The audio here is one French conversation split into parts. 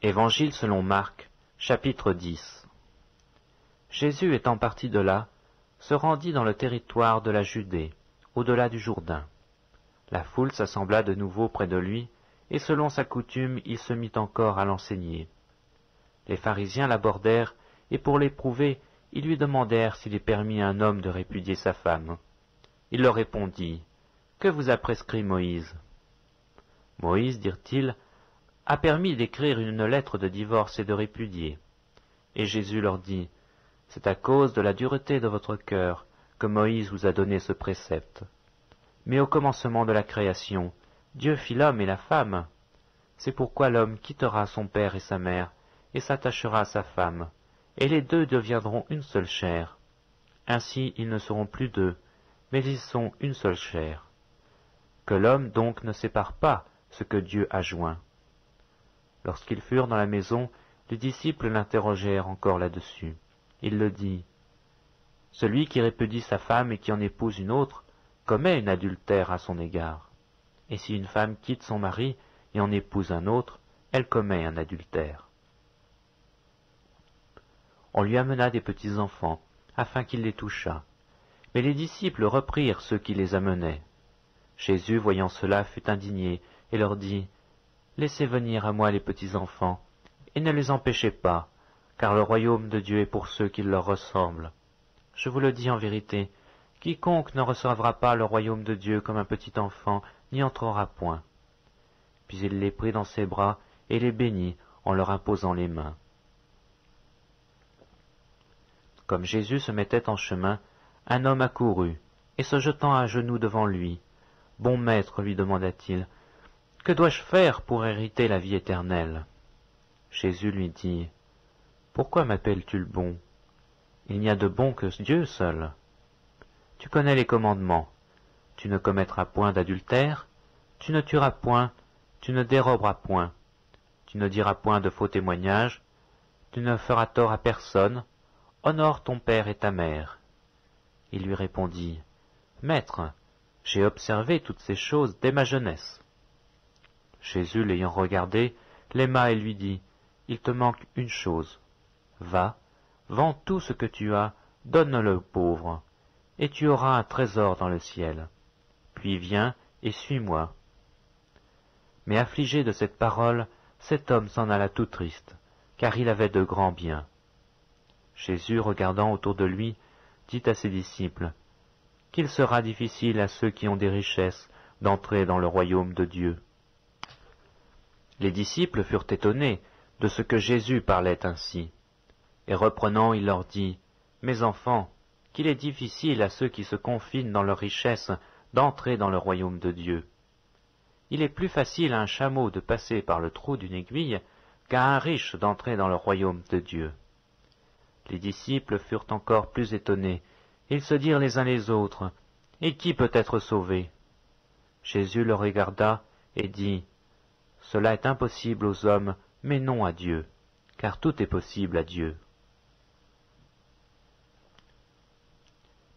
Évangile selon Marc, chapitre 10. Jésus étant parti de là, se rendit dans le territoire de la Judée, au-delà du Jourdain. La foule s'assembla de nouveau près de lui, et selon sa coutume, il se mit encore à l'enseigner. Les pharisiens l'abordèrent, et pour l'éprouver, ils lui demandèrent s'il est permis à un homme de répudier sa femme. Il leur répondit, « Que vous a prescrit Moïse ?» Moïse, dirent-ils, a permis d'écrire une lettre de divorce et de répudier. Et Jésus leur dit, « C'est à cause de la dureté de votre cœur que Moïse vous a donné ce précepte. Mais au commencement de la création, Dieu fit l'homme et la femme. C'est pourquoi l'homme quittera son père et sa mère, et s'attachera à sa femme, et les deux deviendront une seule chair. Ainsi ils ne seront plus deux, mais ils sont une seule chair. Que l'homme donc ne sépare pas ce que Dieu a joint. » Lorsqu'ils furent dans la maison, les disciples l'interrogèrent encore là-dessus. Il le dit, « Celui qui répudie sa femme et qui en épouse une autre, commet un adultère à son égard. Et si une femme quitte son mari et en épouse un autre, elle commet un adultère. » On lui amena des petits enfants, afin qu'il les touchât. Mais les disciples reprirent ceux qui les amenaient. Jésus, voyant cela, fut indigné, et leur dit, « Laissez venir à moi les petits enfants, et ne les empêchez pas, car le royaume de Dieu est pour ceux qui leur ressemblent. Je vous le dis en vérité, quiconque ne recevra pas le royaume de Dieu comme un petit enfant n'y entrera point. » Puis il les prit dans ses bras et les bénit en leur imposant les mains. Comme Jésus se mettait en chemin, un homme accourut, et se jetant à genoux devant lui, « Bon maître, lui demanda-t-il, que dois-je faire pour hériter la vie éternelle ?» Jésus lui dit, « Pourquoi m'appelles-tu le bon? Il n'y a de bon que Dieu seul. Tu connais les commandements. Tu ne commettras point d'adultère, tu ne tueras point, tu ne déroberas point, tu ne diras point de faux témoignages, tu ne feras tort à personne, honore ton père et ta mère. » Il lui répondit, « Maître, j'ai observé toutes ces choses dès ma jeunesse. » Jésus, l'ayant regardé, l'aima et lui dit, « Il te manque une chose. Va, vends tout ce que tu as, donne-le aux pauvres, et tu auras un trésor dans le ciel. Puis viens et suis-moi. » Mais affligé de cette parole, cet homme s'en alla tout triste, car il avait de grands biens. Jésus, regardant autour de lui, dit à ses disciples, « Qu'il sera difficile à ceux qui ont des richesses d'entrer dans le royaume de Dieu. » Les disciples furent étonnés de ce que Jésus parlait ainsi. Et reprenant, il leur dit, « Mes enfants, qu'il est difficile à ceux qui se confinent dans leur richesse d'entrer dans le royaume de Dieu. Il est plus facile à un chameau de passer par le trou d'une aiguille qu'à un riche d'entrer dans le royaume de Dieu. » Les disciples furent encore plus étonnés, et ils se dirent les uns les autres, « Et qui peut être sauvé ?» Jésus le regarda et dit, « Cela est impossible aux hommes, mais non à Dieu, car tout est possible à Dieu. »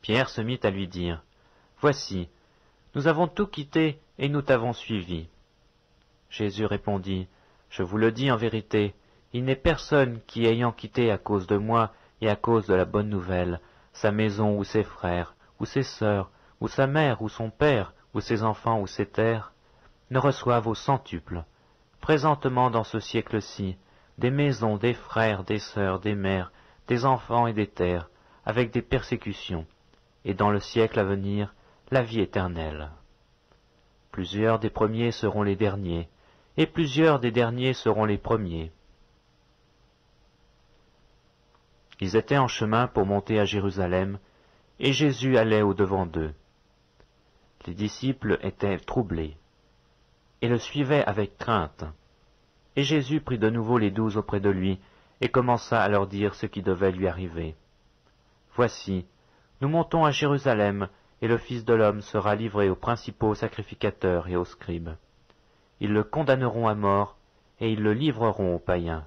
Pierre se mit à lui dire, « Voici, nous avons tout quitté et nous t'avons suivi. » Jésus répondit, « Je vous le dis en vérité, il n'est personne qui, ayant quitté à cause de moi et à cause de la bonne nouvelle, sa maison ou ses frères, ou ses sœurs, ou sa mère ou son père, ou ses enfants ou ses terres, ne reçoive au centuple, présentement dans ce siècle-ci, des maisons, des frères, des sœurs, des mères, des enfants et des terres, avec des persécutions, et dans le siècle à venir, la vie éternelle. Plusieurs des premiers seront les derniers, et plusieurs des derniers seront les premiers. » Ils étaient en chemin pour monter à Jérusalem, et Jésus allait au-devant d'eux. Les disciples étaient troublés, et le suivaient avec crainte. Et Jésus prit de nouveau les 12 auprès de lui, et commença à leur dire ce qui devait lui arriver. « Voici, nous montons à Jérusalem, et le Fils de l'homme sera livré aux principaux sacrificateurs et aux scribes. Ils le condamneront à mort, et ils le livreront aux païens,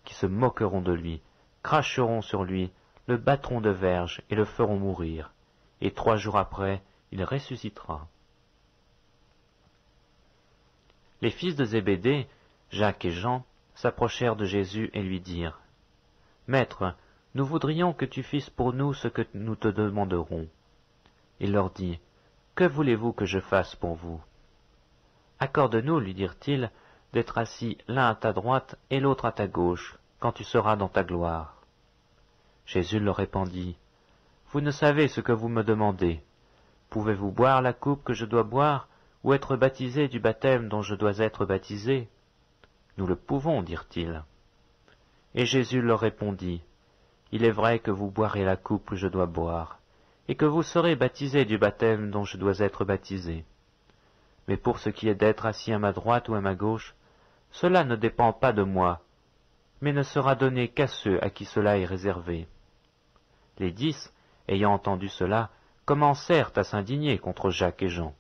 qui se moqueront de lui, cracheront sur lui, le battront de verges et le feront mourir, et 3 jours après, il ressuscitera. » Les fils de Zébédée, Jacques et Jean, s'approchèrent de Jésus et lui dirent, « Maître, nous voudrions que tu fisses pour nous ce que nous te demanderons. » Il leur dit, « Que voulez-vous que je fasse pour vous ?» « Accorde-nous, lui dirent-ils, d'être assis l'un à ta droite et l'autre à ta gauche, quand tu seras dans ta gloire. » Jésus leur répondit, « Vous ne savez ce que vous me demandez. Pouvez-vous boire la coupe que je dois boire, ou être baptisé du baptême dont je dois être baptisé ?» Nous le pouvons, dirent-ils. Et Jésus leur répondit, « Il est vrai que vous boirez la coupe que je dois boire, et que vous serez baptisés du baptême dont je dois être baptisé. Mais pour ce qui est d'être assis à ma droite ou à ma gauche, cela ne dépend pas de moi, mais ne sera donné qu'à ceux à qui cela est réservé. » Les 10, ayant entendu cela, commencèrent à s'indigner contre Jacques et Jean.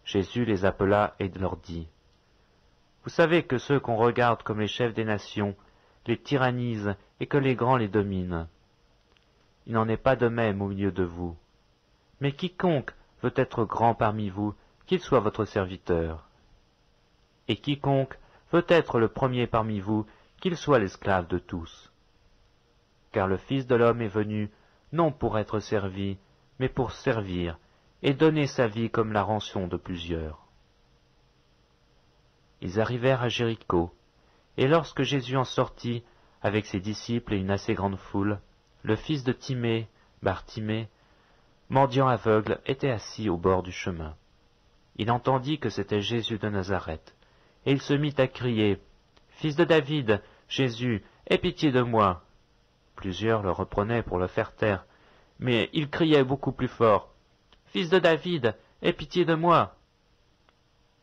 Jésus les appela et leur dit, « Vous savez que ceux qu'on regarde comme les chefs des nations les tyrannisent et que les grands les dominent. Il n'en est pas de même au milieu de vous. Mais quiconque veut être grand parmi vous, qu'il soit votre serviteur. Et quiconque veut être le premier parmi vous, qu'il soit l'esclave de tous. Car le Fils de l'homme est venu, non pour être servi, mais pour servir, et donner sa vie comme la rançon de plusieurs. » Ils arrivèrent à Jéricho, et lorsque Jésus en sortit, avec ses disciples et une assez grande foule, le fils de Timée, Bartimée, mendiant aveugle, était assis au bord du chemin. Il entendit que c'était Jésus de Nazareth, et il se mit à crier, « Fils de David, Jésus, aie pitié de moi !» Plusieurs le reprenaient pour le faire taire, mais il criait beaucoup plus fort, « Fils de David, aie pitié de moi !»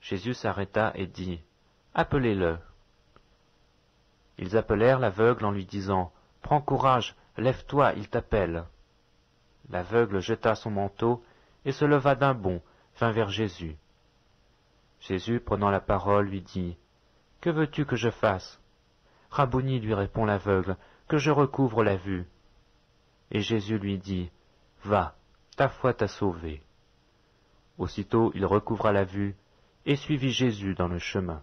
Jésus s'arrêta et dit, « Appelez-le. » Ils appelèrent l'aveugle en lui disant, « Prends courage, lève-toi, il t'appelle. » L'aveugle jeta son manteau et se leva d'un bond, vint vers Jésus. Jésus, prenant la parole, lui dit, « Que veux-tu que je fasse ?» « Rabouni, lui répond l'aveugle, « que je recouvre la vue. » Et Jésus lui dit, « Va, ta foi t'a sauvé. » Aussitôt il recouvra la vue et suivit Jésus dans le chemin.